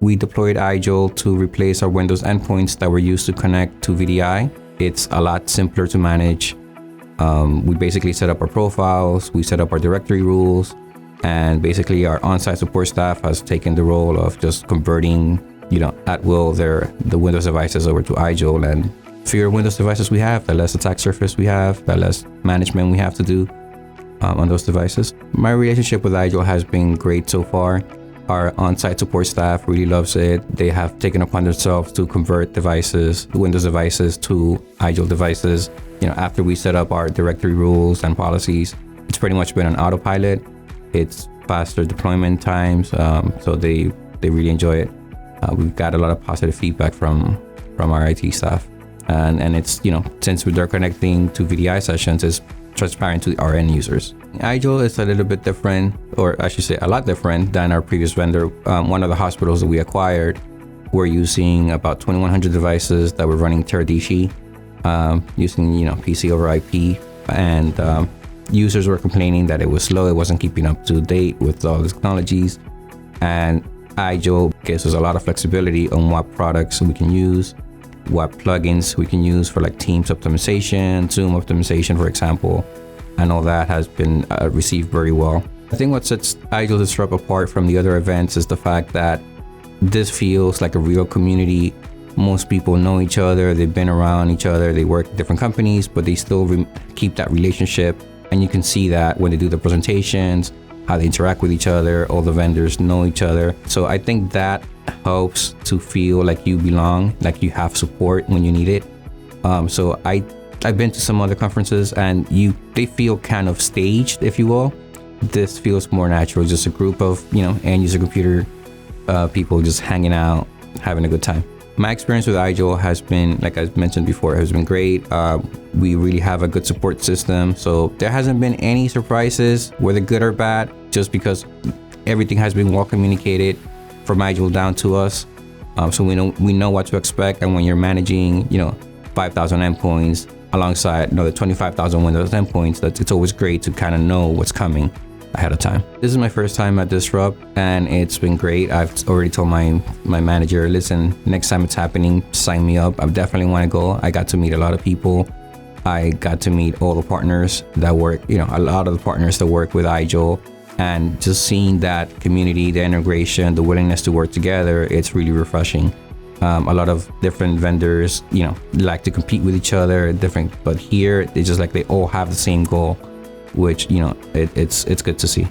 We deployed IJOL to replace our Windows endpoints that were used to connect to VDI. It's a lot simpler to manage. We basically set up our profiles, we set up our directory rules, and basically our on-site support staff has taken the role of just converting, at will the Windows devices over to IJOL. And the fewer Windows devices we have, the less attack surface we have, the less management we have to do on those devices. My relationship with IJOL has been great so far. Our on-site support staff really loves it. They have taken upon themselves to convert Windows devices to IJOL devices. After we set up our directory rules and policies, it's pretty much been an autopilot. It's faster deployment times, so they really enjoy it. We've got a lot of positive feedback from our IT staff, and it's since they're connecting to VDI sessions, it's transparent to our end users. IJOL is a little bit different, or I should say a lot different than our previous vendor. One of the hospitals that we acquired were using about 2,100 devices that were running Teradici, using PC over IP, and users were complaining that it was slow, it wasn't keeping up to date with all the technologies. And IJOL gives us a lot of flexibility on what products we can use, what plugins we can use for like Teams optimization, Zoom optimization, for example, and all that has been received very well. I think what sets IJOL Disrupt apart from the other events is the fact that this feels like a real community. Most people know each other, they've been around each other, they work at different companies, but they still keep that relationship. And you can see that when they do the presentations, how they interact with each other, all the vendors know each other. So I think that helps to feel like you belong, like you have support when you need it. So I've been to some other conferences and they feel kind of staged, if you will. This feels more natural, just a group of end user computer people just hanging out, having a good time. My experience with IJOL has been, like I mentioned before, has been great. We really have a good support system, so there hasn't been any surprises, whether good or bad, just because everything has been well communicated from IJOL down to us. So we know what to expect, and when you're managing 5,000 endpoints alongside another 25,000 Windows endpoints, it's always great to kind of know what's coming ahead of time. This is my first time at Disrupt, and it's been great. I've already told my manager, listen, next time it's happening, sign me up. I definitely want to go. I got to meet a lot of people. I got to meet all the partners that work, a lot of the partners that work with IJOL, and just seeing that community, the integration, the willingness to work together, it's really refreshing. A lot of different vendors, like to compete with each other, but here it's just like they all have the same goal, which it's good to see.